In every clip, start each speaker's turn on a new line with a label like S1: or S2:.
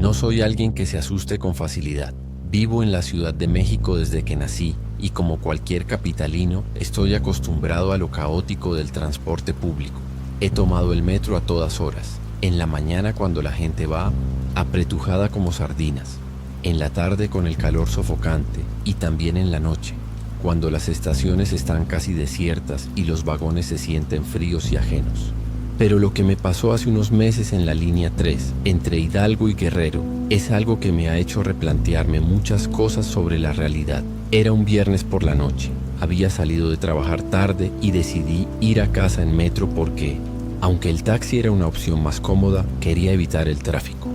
S1: No soy alguien que se asuste con facilidad. Vivo en la Ciudad de México desde que nací y como cualquier capitalino estoy acostumbrado a lo caótico del transporte público. He tomado el metro a todas horas, en la mañana cuando la gente va apretujada como sardinas, en la tarde con el calor sofocante y también en la noche, cuando las estaciones están casi desiertas y los vagones se sienten fríos y ajenos. Pero lo que me pasó hace unos meses en la línea 3, entre Hidalgo y Guerrero, es algo que me ha hecho replantearme muchas cosas sobre la realidad. Era un viernes por la noche, había salido de trabajar tarde y decidí ir a casa en metro porque, aunque el taxi era una opción más cómoda, quería evitar el tráfico.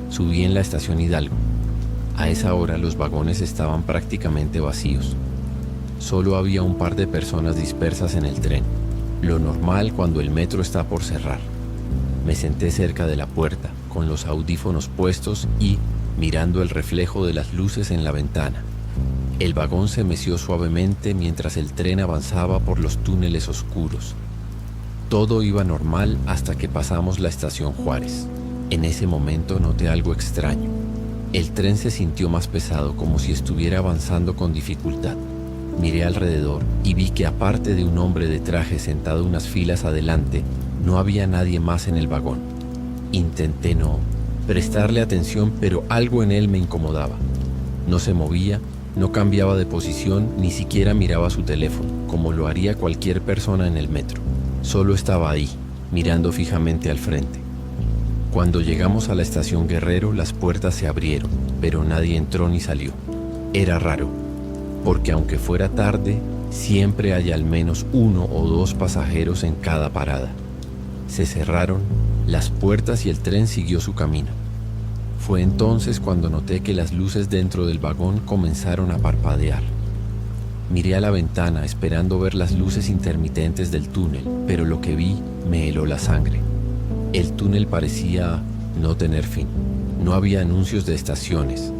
S1: Subí en la estación Hidalgo. A esa hora los vagones estaban prácticamente vacíos. Solo había un par de personas dispersas en el tren. Lo normal cuando el metro está por cerrar. Me senté cerca de la puerta, con los audífonos puestos y mirando el reflejo de las luces en la ventana. El vagón se meció suavemente mientras el tren avanzaba por los túneles oscuros. Todo iba normal hasta que pasamos la estación Juárez. En ese momento noté algo extraño. El tren se sintió más pesado, como si estuviera avanzando con dificultad. Miré alrededor y vi que aparte de un hombre de traje sentado unas filas adelante, no había nadie más en el vagón. Intenté no prestarle atención, pero algo en él me incomodaba. No se movía, no cambiaba de posición, ni siquiera miraba su teléfono, como lo haría cualquier persona en el metro. Solo estaba ahí, mirando fijamente al frente. Cuando llegamos a la estación Guerrero, las puertas se abrieron, pero nadie entró ni salió. Era raro, porque aunque fuera tarde, siempre hay al menos 1 o 2 pasajeros en cada parada. Se cerraron las puertas y el tren siguió su camino. Fue entonces cuando noté que las luces dentro del vagón comenzaron a parpadear. Miré a la ventana esperando ver las luces intermitentes del túnel, pero lo que vi me heló la sangre. El túnel parecía no tener fin. No había anuncios de estaciones.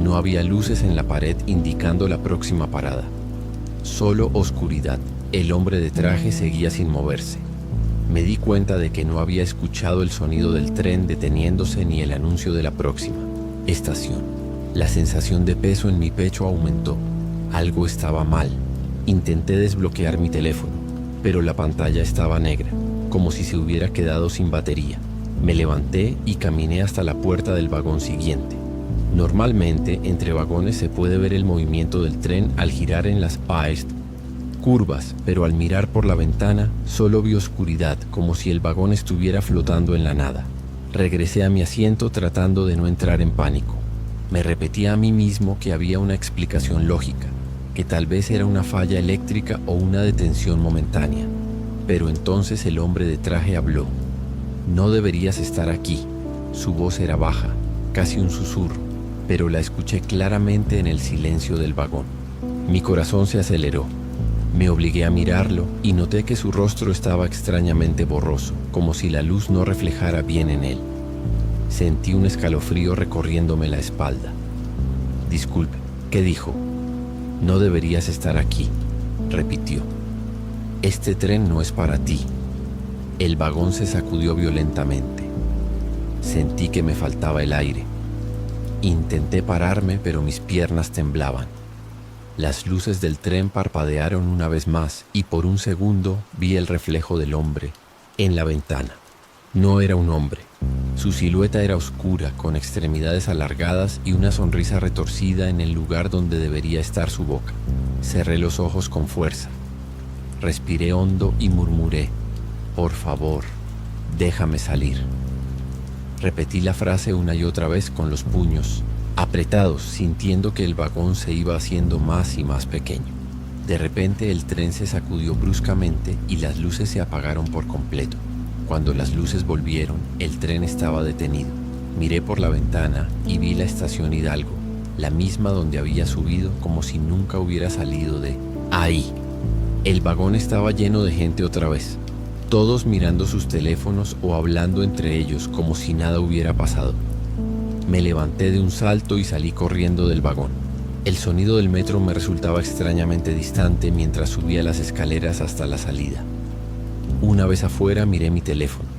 S1: No había luces en la pared indicando la próxima parada. Solo oscuridad. El hombre de traje seguía sin moverse. Me di cuenta de que no había escuchado el sonido del tren deteniéndose ni el anuncio de la próxima estación. La sensación de peso en mi pecho aumentó. Algo estaba mal. Intenté desbloquear mi teléfono, pero la pantalla estaba negra, como si se hubiera quedado sin batería. Me levanté y caminé hasta la puerta del vagón siguiente. Normalmente, entre vagones se puede ver el movimiento del tren al girar en las curvas, pero al mirar por la ventana solo vi oscuridad, como si el vagón estuviera flotando en la nada. Regresé a mi asiento tratando de no entrar en pánico. Me repetía a mí mismo que había una explicación lógica, que tal vez era una falla eléctrica o una detención momentánea. Pero entonces el hombre de traje habló. No deberías estar aquí. Su voz era baja, casi un susurro, pero la escuché claramente en el silencio del vagón. Mi corazón se aceleró. Me obligué a mirarlo y noté que su rostro estaba extrañamente borroso, como si la luz no reflejara bien en él. Sentí un escalofrío recorriéndome la espalda. Disculpe, ¿qué dijo? No deberías estar aquí, repitió. Este tren no es para ti. El vagón se sacudió violentamente. Sentí que me faltaba el aire. Intenté pararme, pero mis piernas temblaban. Las luces del tren parpadearon una vez más y por un segundo vi el reflejo del hombre en la ventana. No era un hombre. Su silueta era oscura, con extremidades alargadas y una sonrisa retorcida en el lugar donde debería estar su boca. Cerré los ojos con fuerza. Respiré hondo y murmuré: por favor, déjame salir. Repetí la frase una y otra vez con los puños apretados, sintiendo que el vagón se iba haciendo más y más pequeño. De repente el tren se sacudió bruscamente y las luces se apagaron por completo. Cuando las luces volvieron, el tren estaba detenido. Miré por la ventana y vi la estación Hidalgo, la misma donde había subido, como si nunca hubiera salido de ahí. El vagón estaba lleno de gente otra vez, todos mirando sus teléfonos o hablando entre ellos como si nada hubiera pasado. Me levanté de un salto y salí corriendo del vagón. El sonido del metro me resultaba extrañamente distante mientras subía las escaleras hasta la salida. Una vez afuera miré mi teléfono.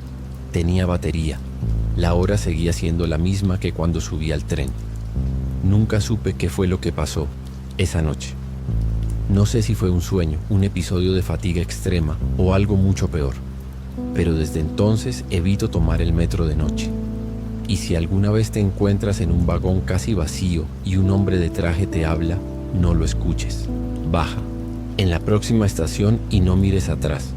S1: Tenía batería La hora seguía siendo la misma que cuando subí al tren. Nunca supe qué fue lo que pasó esa noche. No sé si fue un sueño, un episodio de fatiga extrema o algo mucho peor, pero desde entonces evito tomar el metro de noche. Y si alguna vez te encuentras en un vagón casi vacío y un hombre de traje te habla, no lo escuches. Baja en la próxima estación y no mires atrás.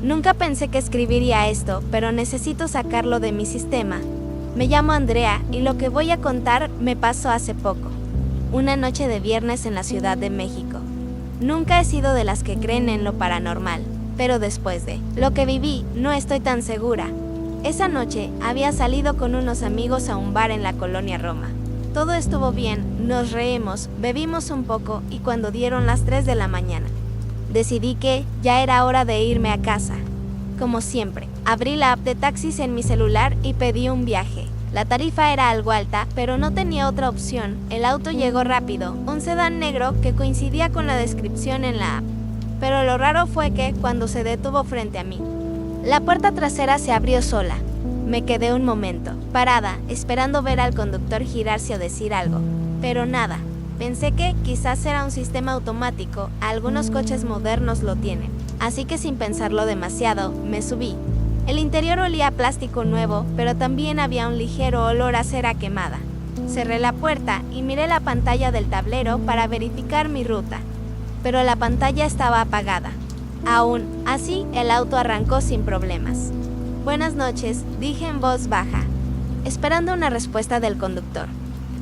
S2: Nunca pensé que escribiría esto, pero necesito sacarlo de mi sistema. Me llamo Andrea y lo que voy a contar me pasó hace poco. Una noche de viernes en la Ciudad de México. Nunca he sido de las que creen en lo paranormal, pero después de lo que viví, no estoy tan segura. Esa noche había salido con unos amigos a un bar en la colonia Roma. Todo estuvo bien, nos reímos, bebimos un poco y cuando dieron las 3 de la mañana, decidí que ya era hora de irme a casa. Como siempre, abrí la app de taxis en mi celular y pedí un viaje. La tarifa era algo alta, pero no tenía otra opción. El auto llegó rápido, un sedán negro que coincidía con la descripción en la app. Pero lo raro fue que, cuando se detuvo frente a mí, la puerta trasera se abrió sola. Me quedé un momento, parada, esperando ver al conductor girarse o decir algo. Pero nada. Pensé que quizás era un sistema automático, algunos coches modernos lo tienen. Así que sin pensarlo demasiado, me subí. El interior olía a plástico nuevo, pero también había un ligero olor a cera quemada. Cerré la puerta y miré la pantalla del tablero para verificar mi ruta. Pero la pantalla estaba apagada. Aún así, el auto arrancó sin problemas. Buenas noches, dije en voz baja, esperando una respuesta del conductor.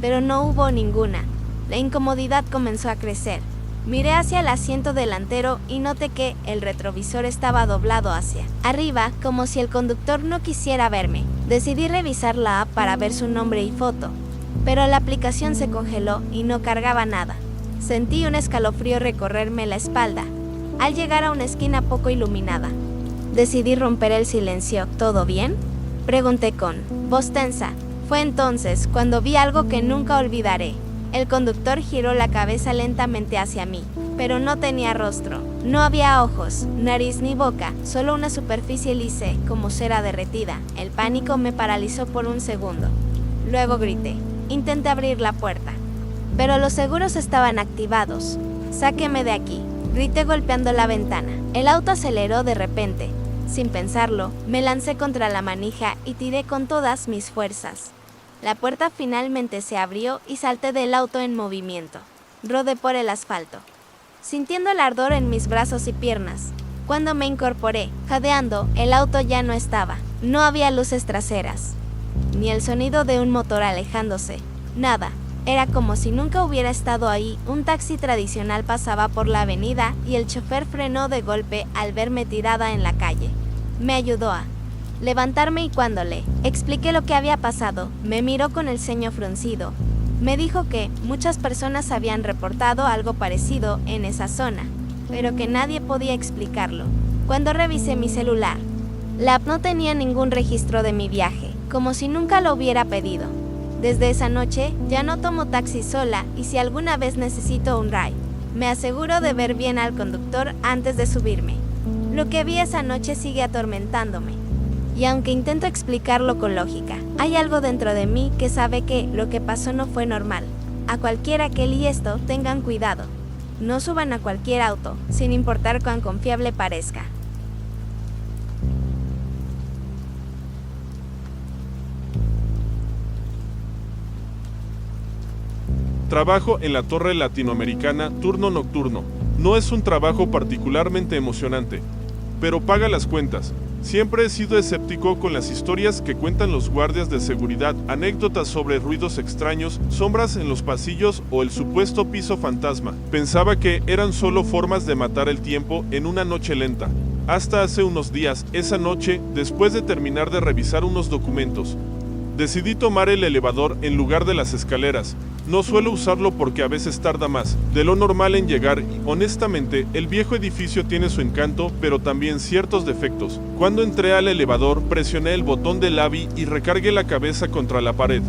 S2: Pero no hubo ninguna. La incomodidad comenzó a crecer. Miré hacia el asiento delantero y noté que el retrovisor estaba doblado hacia arriba, como si el conductor no quisiera verme. Decidí revisar la app para ver su nombre y foto, pero la aplicación se congeló y no cargaba nada. Sentí un escalofrío recorrerme la espalda al llegar a una esquina poco iluminada. Decidí romper el silencio. ¿Todo bien?, pregunté con voz tensa. Fue entonces cuando vi algo que nunca olvidaré. El conductor giró la cabeza lentamente hacia mí, pero no tenía rostro. No había ojos, nariz ni boca, solo una superficie lisa como cera derretida. El pánico me paralizó por un segundo. Luego grité. Intenté abrir la puerta, pero los seguros estaban activados. «Sáqueme de aquí», grité golpeando la ventana. El auto aceleró de repente. Sin pensarlo, me lancé contra la manija y tiré con todas mis fuerzas. La puerta finalmente se abrió y salté del auto en movimiento. Rodé por el asfalto, sintiendo el ardor en mis brazos y piernas. Cuando me incorporé, jadeando, el auto ya no estaba. No había luces traseras, ni el sonido de un motor alejándose. Nada. Era como si nunca hubiera estado ahí. Un taxi tradicional pasaba por la avenida y el chofer frenó de golpe al verme tirada en la calle. Me ayudó a levantarme y cuando le expliqué lo que había pasado, me miró con el ceño fruncido. Me dijo que muchas personas habían reportado algo parecido en esa zona, pero que nadie podía explicarlo. Cuando revisé mi celular, la app no tenía ningún registro de mi viaje, como si nunca lo hubiera pedido. Desde esa noche ya no tomo taxi sola y si alguna vez necesito un ride, me aseguro de ver bien al conductor antes de subirme. Lo que vi esa noche sigue atormentándome. Y aunque intento explicarlo con lógica, hay algo dentro de mí que sabe que lo que pasó no fue normal. A cualquiera que leí esto, tengan cuidado. No suban a cualquier auto, sin importar cuán confiable parezca.
S3: Trabajo en la Torre Latinoamericana turno nocturno. No es un trabajo particularmente emocionante, pero paga las cuentas. Siempre he sido escéptico con las historias que cuentan los guardias de seguridad, anécdotas sobre ruidos extraños, sombras en los pasillos o el supuesto piso fantasma. Pensaba que eran solo formas de matar el tiempo en una noche lenta. Hasta hace unos días, esa noche, después de terminar de revisar unos documentos, decidí tomar el elevador en lugar de las escaleras. No suelo usarlo porque a veces tarda más de lo normal en llegar y, honestamente, el viejo edificio tiene su encanto, pero también ciertos defectos. Cuando entré al elevador, presioné el botón del AVI y recargué la cabeza contra la pared.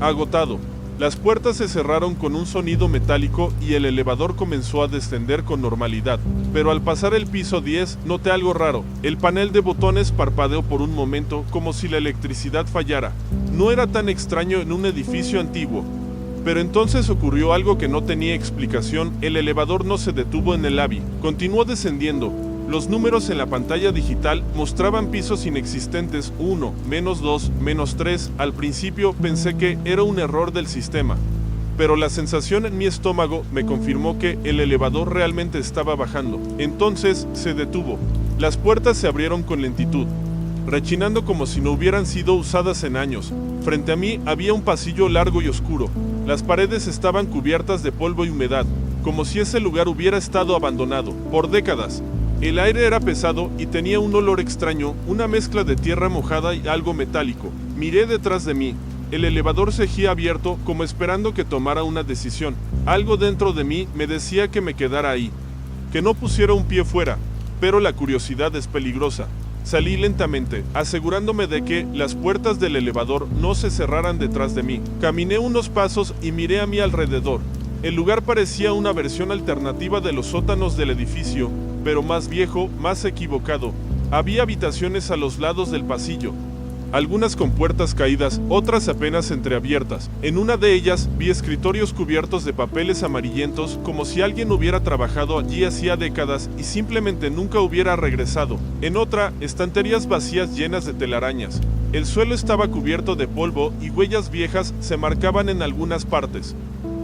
S3: Agotado, Las puertas se cerraron con un sonido metálico y el elevador comenzó a descender con normalidad. Pero al pasar el piso 10, noté algo raro. El panel de botones parpadeó por un momento como si la electricidad fallara. No era tan extraño en un edificio antiguo. Pero entonces ocurrió algo que no tenía explicación. El elevador no se detuvo en el lobby. Continuó descendiendo. Los números en la pantalla digital mostraban pisos inexistentes: 1, -2, -3. Al principio pensé que era un error del sistema, pero la sensación en mi estómago me confirmó que el elevador realmente estaba bajando. Entonces se detuvo. Las puertas se abrieron con lentitud, rechinando como si no hubieran sido usadas en años. Frente a mí había un pasillo largo y oscuro. Las paredes estaban cubiertas de polvo y humedad, como si ese lugar hubiera estado abandonado por décadas. El aire era pesado y tenía un olor extraño, una mezcla de tierra mojada y algo metálico. Miré detrás de mí. El elevador seguía abierto, como esperando que tomara una decisión. Algo dentro de mí me decía que me quedara ahí, que no pusiera un pie fuera, pero la curiosidad es peligrosa. Salí lentamente, asegurándome de que las puertas del elevador no se cerraran detrás de mí. Caminé unos pasos y miré a mi alrededor. El lugar parecía una versión alternativa de los sótanos del edificio, pero más viejo, más equivocado. Había habitaciones a los lados del pasillo, algunas con puertas caídas, otras apenas entreabiertas. En una de ellas vi escritorios cubiertos de papeles amarillentos, como si alguien hubiera trabajado allí hacía décadas y simplemente nunca hubiera regresado. En otra, estanterías vacías llenas de telarañas. El suelo estaba cubierto de polvo y huellas viejas se marcaban en algunas partes.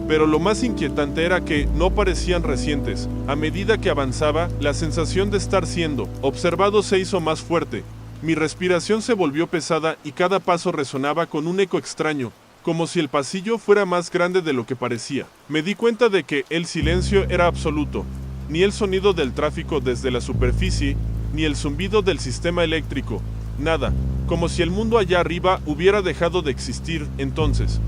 S3: Pero lo más inquietante era que no parecían recientes. A medida que avanzaba, la sensación de estar siendo observado se hizo más fuerte. Mi respiración se volvió pesada y cada paso resonaba con un eco extraño, como si el pasillo fuera más grande de lo que parecía. Me di cuenta de que el silencio era absoluto. Ni el sonido del tráfico desde la superficie, ni el zumbido del sistema eléctrico. Nada, como si el mundo allá arriba hubiera dejado de existir. Entonces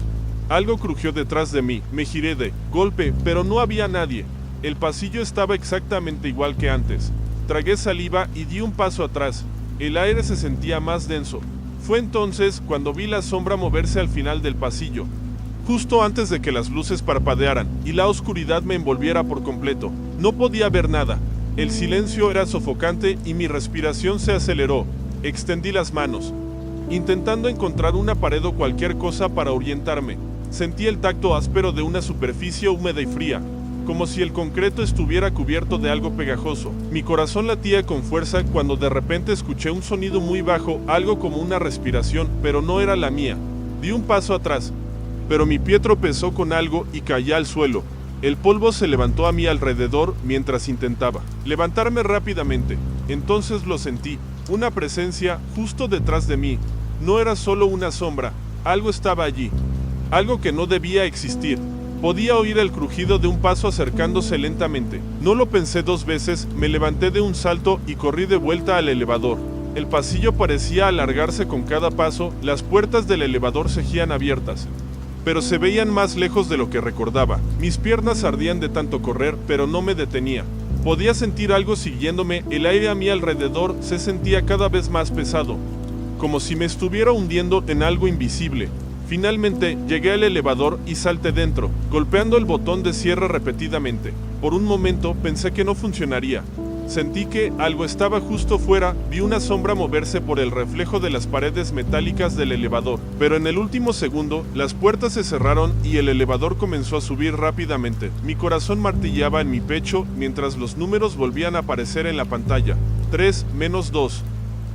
S3: algo crujió detrás de mí. Me giré de golpe, pero no había nadie. El pasillo estaba exactamente igual que antes. Tragué saliva y di un paso atrás. El aire se sentía más denso. Fue entonces cuando vi la sombra moverse al final del pasillo, justo antes de que las luces parpadearan y la oscuridad me envolviera por completo. No podía ver nada. El silencio era sofocante y mi respiración se aceleró. Extendí las manos, intentando encontrar una pared o cualquier cosa para orientarme. Sentí el tacto áspero de una superficie húmeda y fría, como si el concreto estuviera cubierto de algo pegajoso. Mi corazón latía con fuerza cuando de repente escuché un sonido muy bajo, algo como una respiración, pero no era la mía. Di un paso atrás, pero mi pie tropezó con algo y caí al suelo. El polvo se levantó a mi alrededor mientras intentaba levantarme rápidamente. Entonces lo sentí, una presencia justo detrás de mí. No era solo una sombra, algo estaba allí. Algo que no debía existir. Podía oír el crujido de un paso acercándose lentamente. No lo pensé dos veces, me levanté de un salto y corrí de vuelta al elevador. El pasillo parecía alargarse con cada paso, las puertas del elevador seguían abiertas, pero se veían más lejos de lo que recordaba. Mis piernas ardían de tanto correr, pero no me detenía. Podía sentir algo siguiéndome, el aire a mi alrededor se sentía cada vez más pesado, como si me estuviera hundiendo en algo invisible. Finalmente llegué al elevador y salté dentro, golpeando el botón de cierre repetidamente. Por un momento pensé que no funcionaría. Sentí que algo estaba justo fuera, vi una sombra moverse por el reflejo de las paredes metálicas del elevador, pero en el último segundo, las puertas se cerraron y el elevador comenzó a subir rápidamente. Mi corazón martillaba en mi pecho mientras los números volvían a aparecer en la pantalla. 3, -2,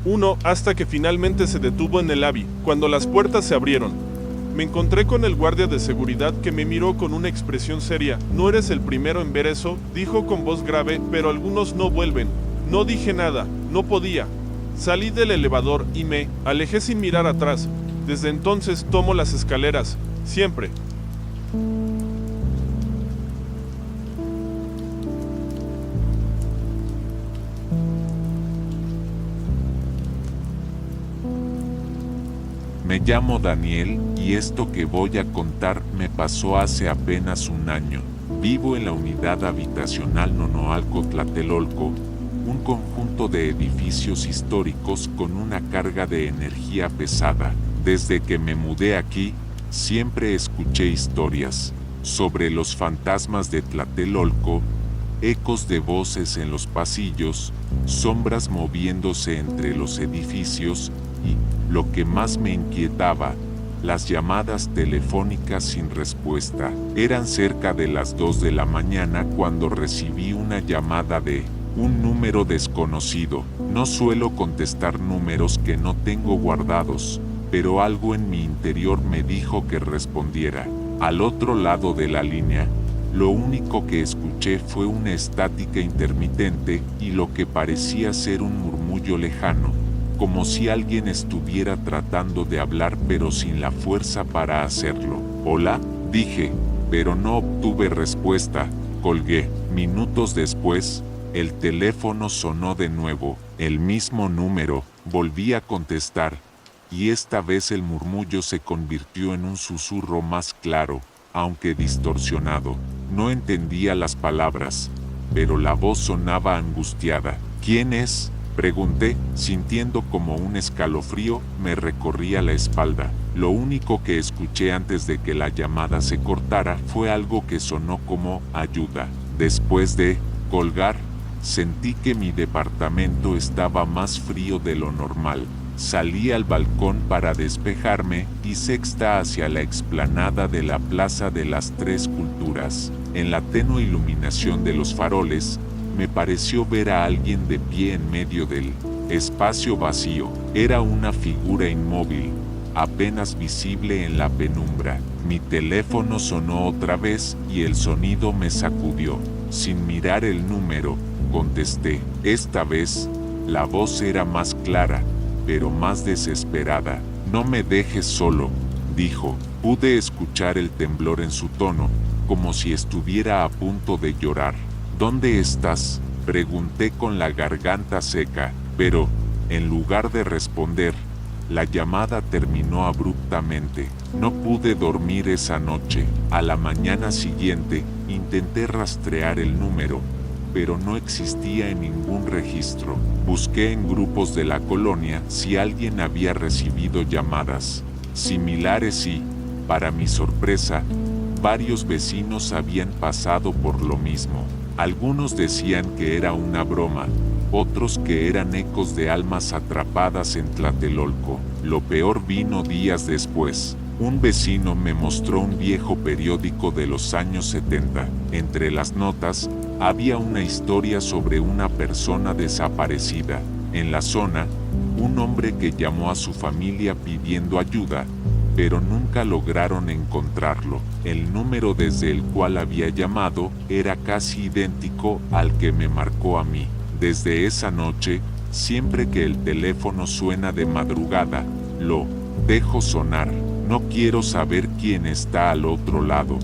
S3: 1, hasta que finalmente se detuvo en el lobby, cuando las puertas se abrieron. Me encontré con el guardia de seguridad que me miró con una expresión seria. No eres el primero en ver eso, dijo con voz grave, pero algunos no vuelven. No dije nada, no podía. Salí del elevador y me alejé sin mirar atrás. Desde entonces tomo las escaleras, siempre.
S4: Me llamo Daniel y esto que voy a contar me pasó hace apenas un año. Vivo en la unidad habitacional Nonoalco Tlatelolco, un conjunto de edificios históricos con una carga de energía pesada. Desde que me mudé aquí, Siempre escuché historias sobre los fantasmas de Tlatelolco, ecos de voces en los pasillos, sombras moviéndose entre los edificios y, lo que más me inquietaba, las llamadas telefónicas sin respuesta. Eran cerca de las 2 de la mañana cuando recibí una llamada de un número desconocido. No suelo contestar números que no tengo guardados, pero algo en mi interior me dijo que respondiera. Al otro lado de la línea, lo único que escuché fue una estática intermitente y lo que parecía ser un murmullo lejano, como si alguien estuviera tratando de hablar pero sin la fuerza para hacerlo. «Hola», dije, pero no obtuve respuesta. Colgué. Minutos después, el teléfono sonó de nuevo. El mismo número. Volví a contestar, y esta vez el murmullo se convirtió en un susurro más claro, aunque distorsionado. No entendía las palabras, pero la voz sonaba angustiada. «¿Quién es?», pregunté, sintiendo como un escalofrío me recorría la espalda. Lo único que escuché antes de que la llamada se cortara fue algo que sonó como «ayuda». Después de colgar, sentí que mi departamento estaba más frío de lo normal. Salí al balcón para despejarme y sexta hacia la explanada de la Plaza de las Tres Culturas. En la tenue iluminación de los faroles, me pareció ver a alguien de pie en medio del espacio vacío. Era una figura inmóvil, apenas visible en la penumbra. Mi teléfono sonó otra vez y el sonido me sacudió. Sin mirar el número, contesté. Esta vez, la voz era más clara, pero más desesperada. «No me dejes solo», dijo. Pude escuchar el temblor en su tono, como si estuviera a punto de llorar. «¿Dónde estás?», pregunté con la garganta seca, pero, en lugar de responder, la llamada terminó abruptamente. No pude dormir esa noche. A la mañana siguiente, intenté rastrear el número, pero no existía en ningún registro. Busqué en grupos de la colonia si alguien había recibido llamadas similares y, para mi sorpresa, varios vecinos habían pasado por lo mismo. Algunos decían que era una broma, otros que eran ecos de almas atrapadas en Tlatelolco. Lo peor vino días después. Un vecino me mostró un viejo periódico de los años 70. Entre las notas, había una historia sobre una persona desaparecida. En la zona, un hombre que llamó a su familia pidiendo ayuda, pero nunca lograron encontrarlo. El número desde el cual había llamado era casi idéntico al que me marcó a mí. Desde esa noche, siempre que el teléfono suena de madrugada, lo dejo sonar. No quiero saber quién está al otro lado.